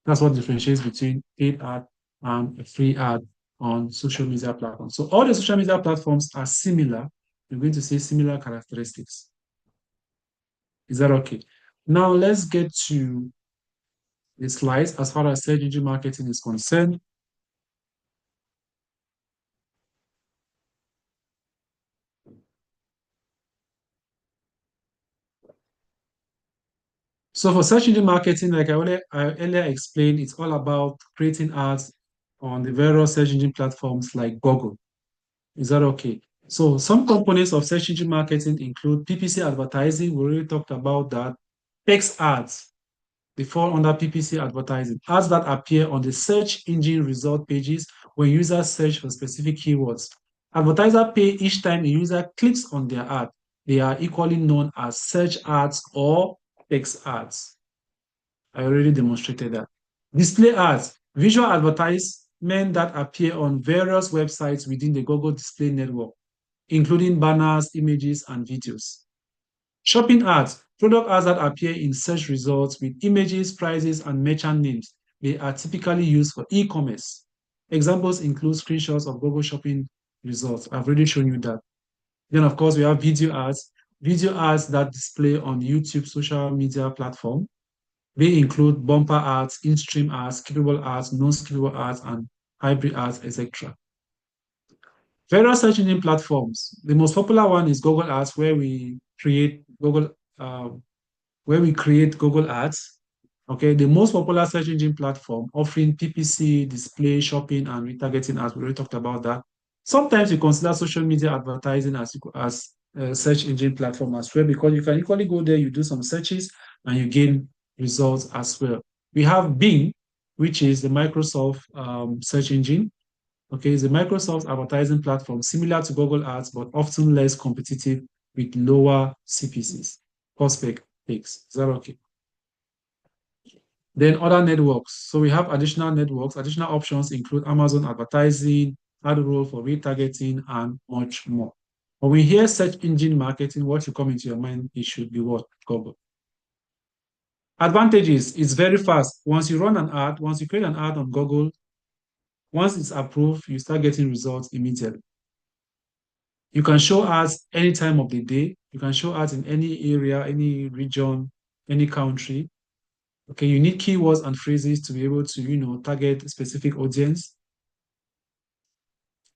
That's what differentiates between paid ad and a free ad on social media platforms. So all the social media platforms are similar. You're going to see similar characteristics. Is that okay? Now let's get to the slides as far as search engine marketing is concerned. So for search engine marketing, like I earlier explained, it's all about creating ads on the various search engine platforms like Google. Is that okay? So some components of search engine marketing include PPC advertising. We already talked about that. Text ads, they fall under PPC advertising. Ads that appear on the search engine result pages when users search for specific keywords. Advertisers pay each time a user clicks on their ad. They are equally known as search ads or text ads. I already demonstrated that. Display ads, visual advertisement that appear on various websites within the Google Display Network, including banners, images, and videos. Shopping ads, product ads that appear in search results with images, prices, and merchant names. They are typically used for e-commerce. Examples include screenshots of Google Shopping results. I've already shown you that. Then, of course, we have video ads that display on YouTube social media platform. They include bumper ads, in-stream ads, skippable ads, non-skippable ads, and hybrid ads, etc. Various search engine platforms. The most popular one is Google Ads, where we create Google Ads. Okay, the most popular search engine platform offering PPC, display, shopping, and retargeting ads. We already talked about that. Sometimes you consider social media advertising as a search engine platform as well, because you can equally go there, you do some searches, and you gain results as well. We have Bing, which is the Microsoft search engine. Okay, it's a Microsoft advertising platform similar to Google Ads, but often less competitive with lower CPCs, cost per clicks. Is that okay? Then other networks. So we have additional networks. Additional options include Amazon advertising, AdRoll for retargeting, and much more. When we hear search engine marketing, what should come into your mind? It should be what? Google. Advantages is very fast. Once you run an ad, once you create an ad on Google, once it's approved, you start getting results immediately. You can show ads any time of the day. You can show ads in any area, any region, any country. Okay, you need keywords and phrases to be able to, target a specific audience.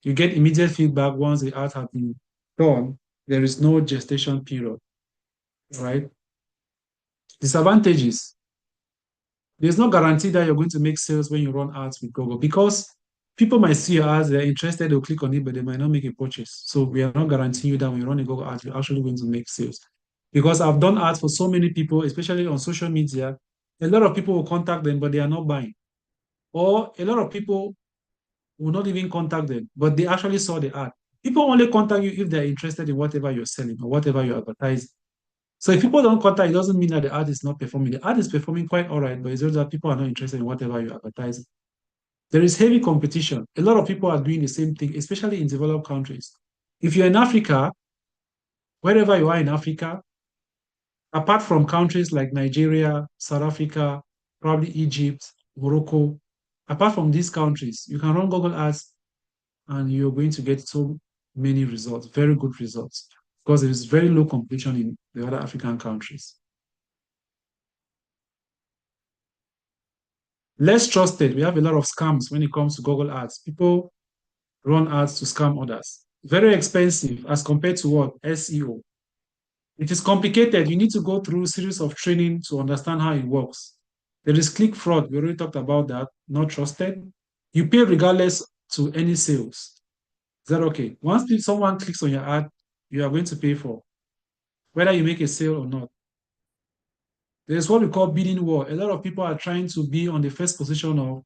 You get immediate feedback once the ads have been done. There is no gestation period, right? Disadvantages. There's no guarantee that you're going to make sales when you run ads with Google, because people might see your ads, they're interested, they'll click on it, but they might not make a purchase. So we are not guaranteeing you that when you run a Google ad, you're actually going to make sales. Because I've done ads for so many people, especially on social media, a lot of people will contact them, but they are not buying. Or a lot of people will not even contact them, but they actually saw the ad. People only contact you if they're interested in whatever you're selling or whatever you're advertising. So if people don't contact, it doesn't mean that the ad is not performing. The ad is performing quite all right, but it's just that people are not interested in whatever you're advertising. There is heavy competition. A lot of people are doing the same thing, especially in developed countries. If you're in Africa, wherever you are in Africa, apart from countries like Nigeria, South Africa, probably Egypt, Morocco, apart from these countries, you can run Google Ads and you're going to get so many results, very good results, because there is very low competition in the other African countries. Less trusted. We have a lot of scams when it comes to Google Ads. People run ads to scam others. Very expensive as compared to what? SEO. It is complicated. You need to go through a series of training to understand how it works. There is click fraud. We already talked about that. Not trusted. You pay regardless to any sales. Is that okay? Once someone clicks on your ad, you are going to pay for whether you make a sale or not. There's what we call bidding war. A lot of people are trying to be on the first position of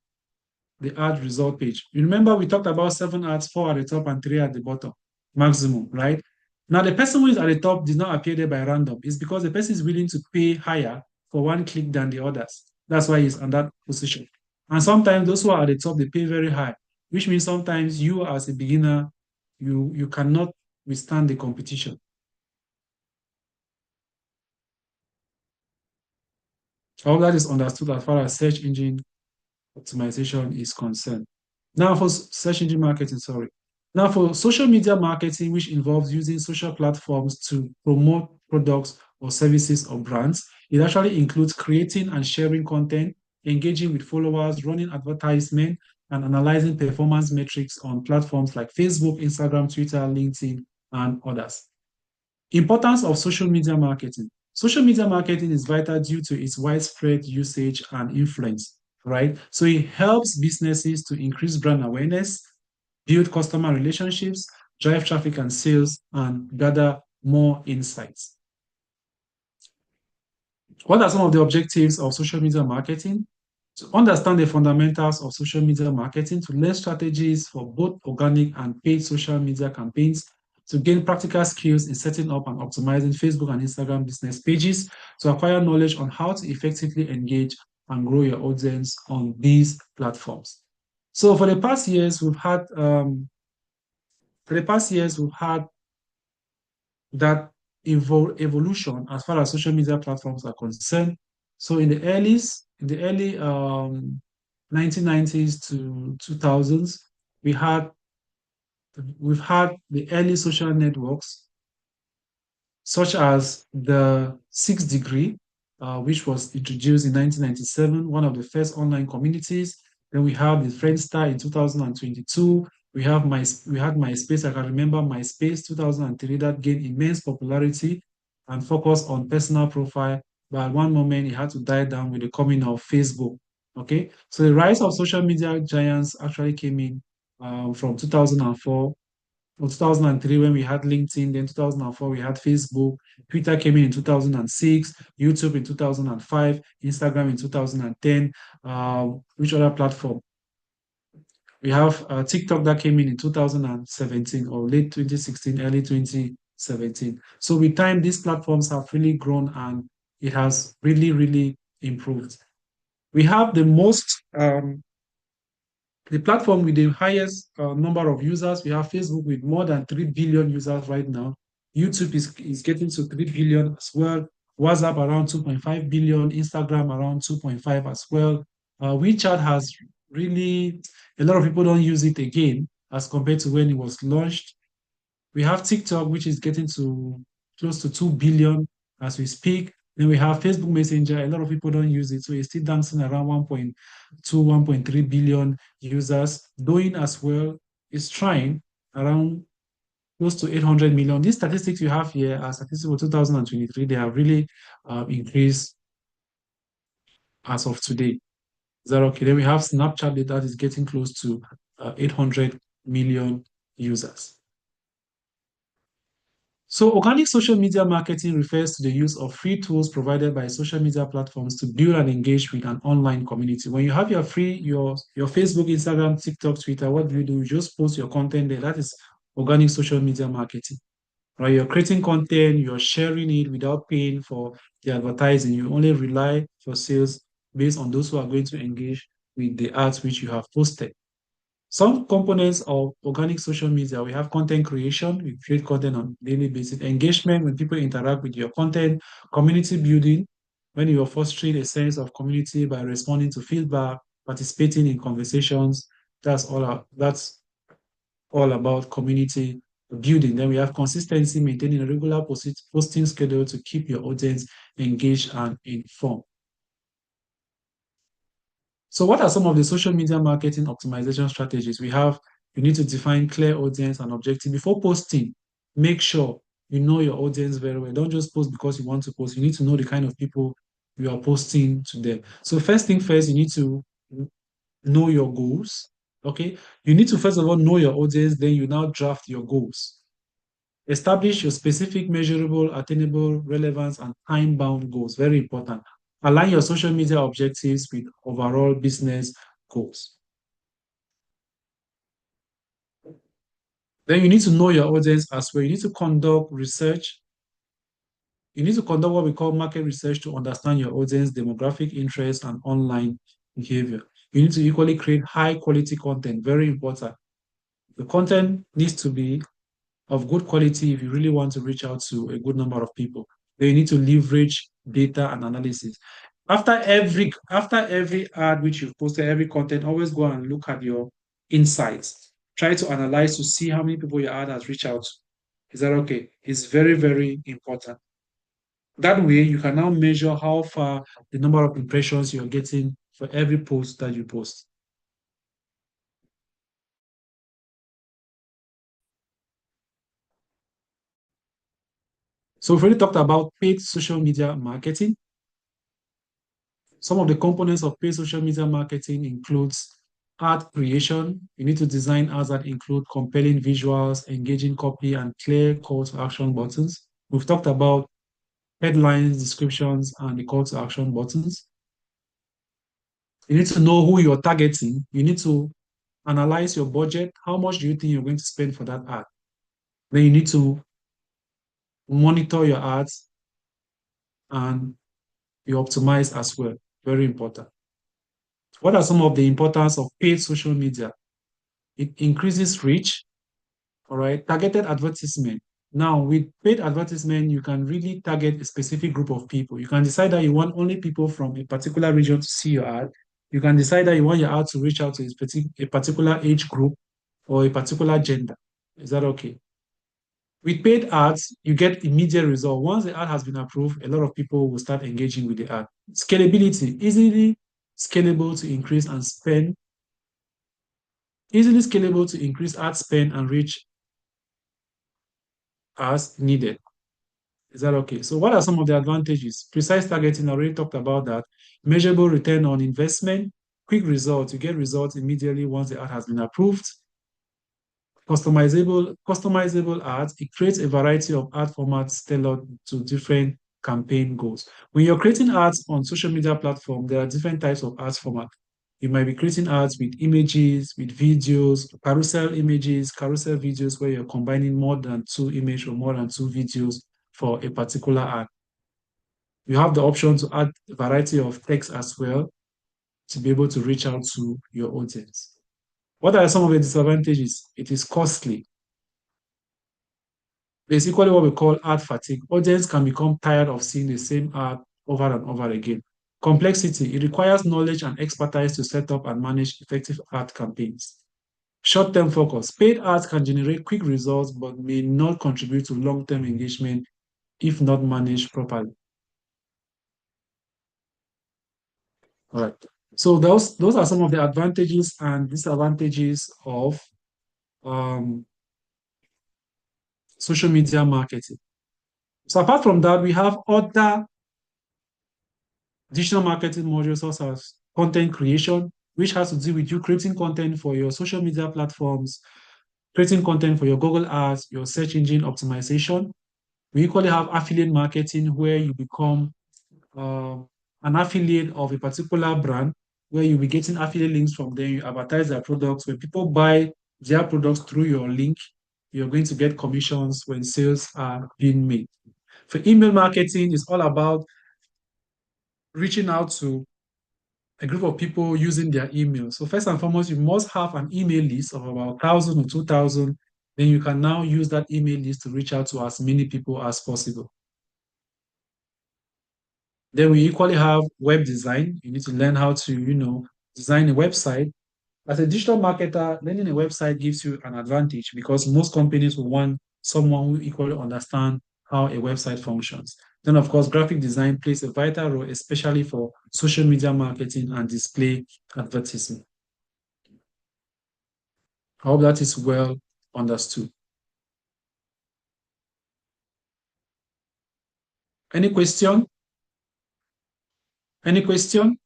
the ad result page. You remember we talked about 7 ads, 4 at the top and 3 at the bottom, maximum, right? Now, the person who is at the top did not appear there by random. It's because the person is willing to pay higher for one click than the others. That's why he's on that position. And sometimes those who are at the top, they pay very high, which means sometimes you as a beginner, you cannot withstand the competition. All that is understood as far as search engine optimization is concerned. Now for search engine marketing, sorry. Now for social media marketing, which involves using social platforms to promote products or services or brands, it actually includes creating and sharing content, engaging with followers, running advertisement, and analyzing performance metrics on platforms like Facebook, Instagram, Twitter, LinkedIn, and others. Importance of social media marketing. Social media marketing is vital due to its widespread usage and influence, right? So it helps businesses to increase brand awareness, build customer relationships, drive traffic and sales, and gather more insights. What are some of the objectives of social media marketing? To understand the fundamentals of social media marketing, to learn strategies for both organic and paid social media campaigns, to gain practical skills in setting up and optimizing Facebook and Instagram business pages, to acquire knowledge on how to effectively engage and grow your audience on these platforms. So for the past years, we've had that evolution as far as social media platforms are concerned. So in the early 1990s to 2000s, we had we've had the early social networks such as the Sixth Degree, which was introduced in 1997, one of the first online communities. Then we have the Friendster in 2022. We had MySpace. I can remember MySpace 2003 that gained immense popularity and focused on personal profile. But at one moment, it had to die down with the coming of Facebook. Okay, so the rise of social media giants actually came in from 2004 or 2003 when we had LinkedIn, then 2004 we had Facebook, Twitter came in 2006, YouTube in 2005, Instagram in 2010. Which other platform? We have TikTok that came in 2017 or late 2016, early 2017. So with time, these platforms have really grown and it has really, really improved. We have the platform with the highest number of users. We have Facebook with more than 3 billion users right now. YouTube is getting to 3 billion as well. WhatsApp around 2.5 billion. Instagram around 2.5 as well. WeChat has really, a lot of people don't use it again as compared to when it was launched. We have TikTok, which is getting to close to 2 billion as we speak. Then we have Facebook Messenger. A lot of people don't use it. So it's still dancing around 1.2, 1.3 billion users. Doing as well is trying around close to 800 million. These statistics you have here are statistics for 2023. They have really increased as of today. Is that okay? Then we have Snapchat that is getting close to 800 million users. So organic social media marketing refers to the use of free tools provided by social media platforms to build and engage with an online community. When you have your Facebook, Instagram, TikTok, Twitter, what do? You just post your content there. That is organic social media marketing. Right? You're creating content, you're sharing it without paying for the advertising. You only rely for sales based on those who are going to engage with the ads which you have posted. Some components of organic social media, we have content creation, we create content on daily basis, engagement when people interact with your content, community building, when you're fostering a sense of community by responding to feedback, participating in conversations, that's all about community building. Then we have consistency, maintaining a regular posting schedule to keep your audience engaged and informed. So what are some of the social media marketing optimization strategies? You need to define clear audience and objective. Before posting, make sure you know your audience very well. Don't just post because you want to post. You need to know the kind of people you are posting to them. So first thing first, you need to know your goals. Okay. You need to first of all know your audience, then you now draft your goals. Establish your specific, measurable, attainable, relevance, and time-bound goals. Very important. Align your social media objectives with overall business goals. Then you need to know your audience as well. You need to conduct research. You need to conduct what we call market research to understand your audience demographic interests and online behavior. You need to equally create high quality content. Very important. The content needs to be of good quality if you really want to reach out to a good number of people. Then you need to leverage data and analysis. After every ad which you've posted, every content, always go and look at your insights. Try to analyze to see how many people your ad has reached out to. Is that okay? It's very, very important. That way, you can now measure how far the number of impressions you're getting for every post that you post. So we've already talked about paid social media marketing. Some of the components of paid social media marketing includes ad creation. You need to design ads that include compelling visuals, engaging copy, and clear call to action buttons. We've talked about headlines, descriptions, and the call to action buttons. You need to know who you're targeting. You need to analyze your budget. How much do you think you're going to spend for that ad? Then you need to monitor your ads and you optimize as well. Very important. What are some of the importance of paid social media? It increases reach, all right, targeted advertisement. Now, with paid advertisement, you can really target a specific group of people. You can decide that you want only people from a particular region to see your ad. You can decide that you want your ad to reach out to a particular age group or a particular gender. Is that okay? With paid ads, you get immediate result. Once the ad has been approved, a lot of people will start engaging with the ad. Scalability, scalable to increase and spend, easily scalable to increase ad spend and reach as needed. Is that okay? So what are some of the advantages? Precise targeting, I already talked about that. Measurable return on investment, quick results. You get results immediately once the ad has been approved. Customizable ads. It creates a variety of ad formats tailored to different campaign goals. When you're creating ads on social media platform, there are different types of ads format. You might be creating ads with images, with videos, carousel images, carousel videos where you're combining more than two images or more than two videos for a particular ad. You have the option to add a variety of text as well to be able to reach out to your audience. What are some of the disadvantages? It is costly. There's equally what we call ad fatigue. Audience can become tired of seeing the same ad over and over again. Complexity. It requires knowledge and expertise to set up and manage effective ad campaigns. Short-term focus. Paid ads can generate quick results but may not contribute to long-term engagement if not managed properly. All right. So those are some of the advantages and disadvantages of um, social media marketing. So apart from that, we have other digital marketing modules such as content creation, which has to do with you creating content for your social media platforms, creating content for your Google Ads, your search engine optimization. We equally have affiliate marketing where you become uh, an affiliate of a particular brand where you'll be getting affiliate links from them. You advertise their products. When people buy their products through your link, you're going to get commissions when sales are being made. For email marketing, it's all about reaching out to a group of people using their email. So first and foremost, you must have an email list of about 1,000 or 2,000. Then you can now use that email list to reach out to as many people as possible. Then we equally have web design. You need to learn how to, design a website. As a digital marketer, learning a website gives you an advantage because most companies will want someone who equally understand how a website functions. Then, of course, graphic design plays a vital role, especially for social media marketing and display advertising. I hope that is well understood. Any question? Any question?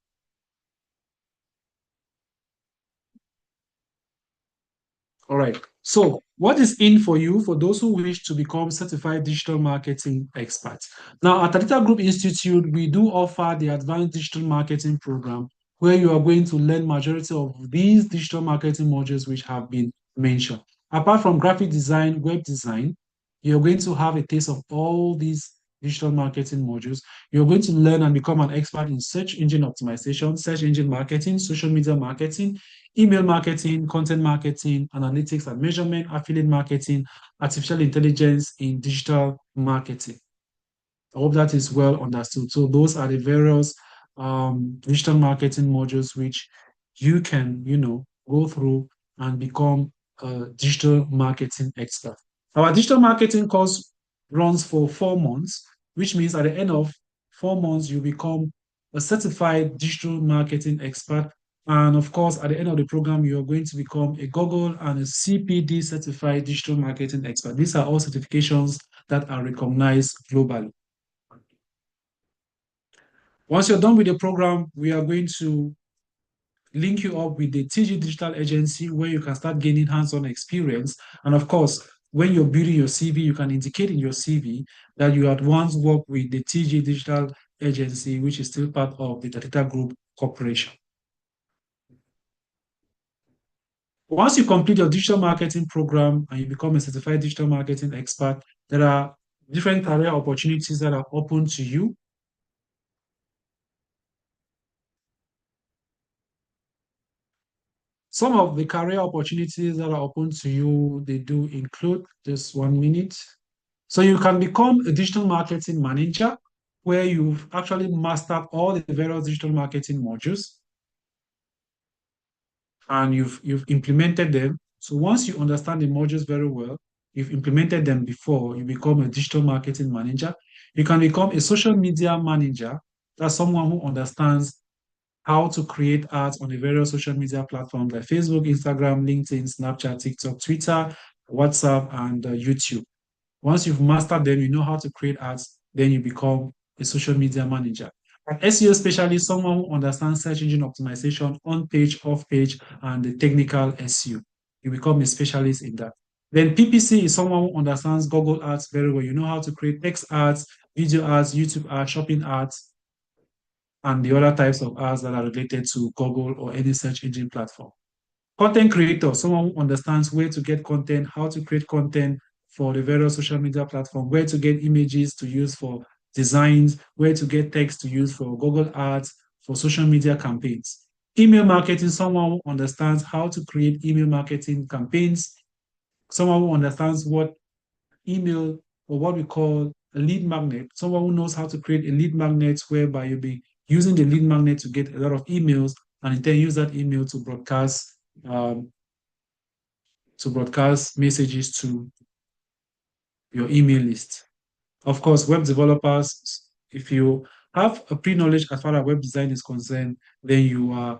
All right. So, what is in for you for those who wish to become certified digital marketing experts? Now, at Adita Group Institute, we do offer the advanced digital marketing program where you are going to learn majority of these digital marketing modules which have been mentioned. Apart from graphic design, web design, you're going to have a taste of all these digital marketing modules. You're going to learn and become an expert in search engine optimization, search engine marketing, social media marketing, email marketing, content marketing, analytics and measurement, affiliate marketing, artificial intelligence in digital marketing. I hope that is well understood. So those are the various digital marketing modules which you can, go through and become a digital marketing expert. Our digital marketing course runs for 4 months, which means at the end of 4 months, you become a certified digital marketing expert. And of course, at the end of the program, you are going to become a Google and a CPD certified digital marketing expert. These are all certifications that are recognized globally. Once you're done with the program, we are going to link you up with the TG Digital Agency where you can start gaining hands-on experience. And of course, when you're building your CV, you can indicate in your CV that you had once worked with the TG Digital Agency, which is still part of the Data Group Corporation. Once you complete your digital marketing program and you become a certified digital marketing expert, there are different career opportunities that are open to you. Some of the career opportunities that are open to you, they do include just 1 minute. So you can become a digital marketing manager where you've actually mastered all the various digital marketing modules and you've implemented them. So once you understand the modules very well, you've implemented them before, you become a digital marketing manager. You can become a social media manager. That's someone who understands how to create ads on the various social media platforms like Facebook, Instagram, LinkedIn, Snapchat, TikTok, Twitter, WhatsApp, and YouTube. Once you've mastered them, you know how to create ads, then you become a social media manager. An SEO specialist, someone who understands search engine optimization on page, off page, and the technical SEO. You become a specialist in that. Then PPC is someone who understands Google ads very well. You know how to create text ads, video ads, YouTube ads, shopping ads, and the other types of ads that are related to Google or any search engine platform. Content creator, someone who understands where to get content, how to create content for the various social media platforms, where to get images to use for designs, where to get text to use for Google Ads, for social media campaigns. Email marketing, someone who understands how to create email marketing campaigns, someone who understands what email or what we call a lead magnet, someone who knows how to create a lead magnet whereby you'll be using the lead magnet to get a lot of emails and then use that email um, to broadcast messages to your email list. Of course, web developers, if you have a pre-knowledge as far as web design is concerned, then you are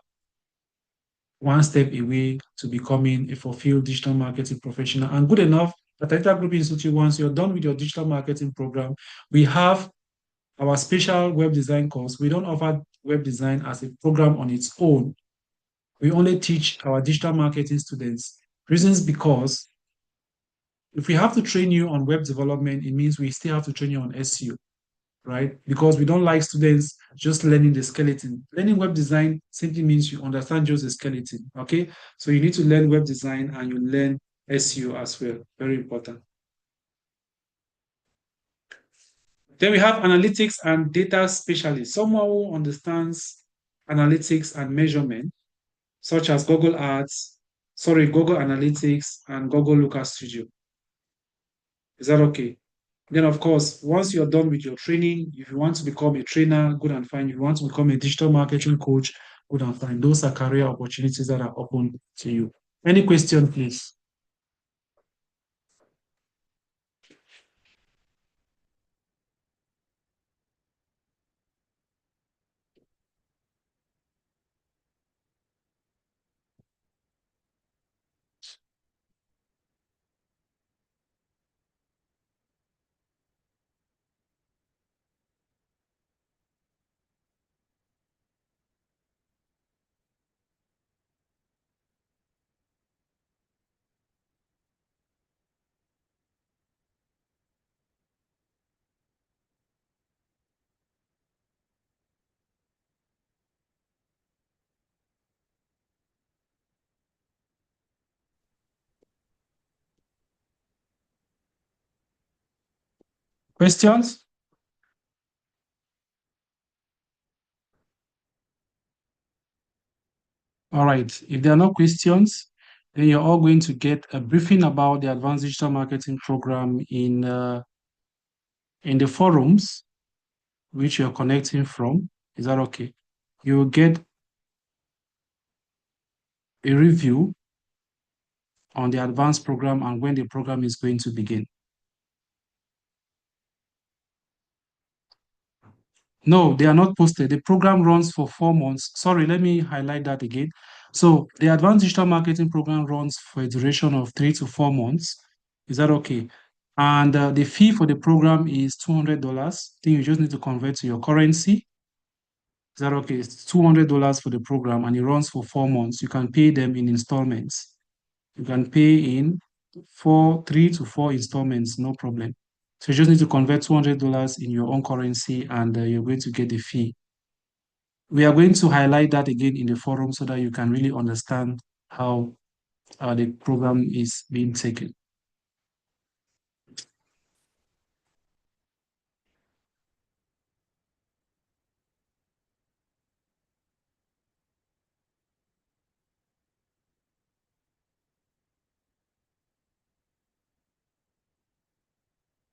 one step away to becoming a fulfilled digital marketing professional. And good enough, at Data Group Institute, once you're done with your digital marketing program, we have our special web design course. We don't offer web design as a program on its own. We only teach our digital marketing students. Reasons because if we have to train you on web development, it means we still have to train you on SEO, right? Because we don't like students just learning the skeleton. Learning web design simply means you understand just the skeleton, okay? So you need to learn web design and you learn SEO as well. Very important. Then we have analytics and data specialists, someone who understands analytics and measurement, such as Google Google Analytics and Google Looker Studio. Is that okay? Then, of course, once you're done with your training, if you want to become a trainer, good and fine. If you want to become a digital marketing coach, good and fine. Those are career opportunities that are open to you. Any question, please? Questions? All right. If there are no questions, then you're all going to get a briefing about the Advanced Digital Marketing Program in the forums which you're connecting from. Is that okay? You will get a review on the advanced program and when the program is going to begin. No, they are not posted. The program runs for 4 months. Sorry, let me highlight that again. So the Advanced Digital Marketing Program runs for a duration of 3 to 4 months. Is that okay? And the fee for the program is $200. Then you just need to convert to your currency. Is that okay? It's $200 for the program and it runs for 4 months. You can pay them in installments. You can pay in 3 to 4 installments, no problem. So you just need to convert $200 in your own currency and you're going to get the fee. We are going to highlight that again in the forum so that you can really understand how the program is being taken.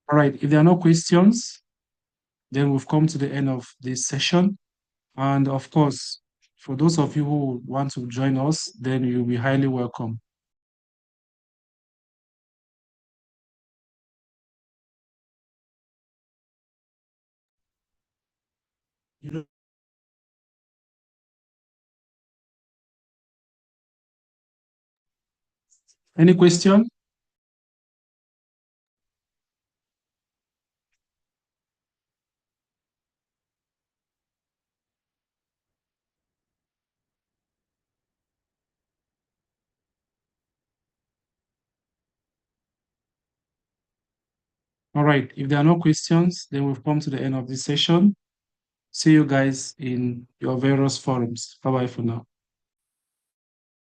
All right, if there are no questions, then we've come to the end of this session. And of course, for those of you who want to join us, then you'll be highly welcome. You know, any question? All right, if there are no questions, then we've come to the end of this session. See you guys in your various forums. Bye-bye for now.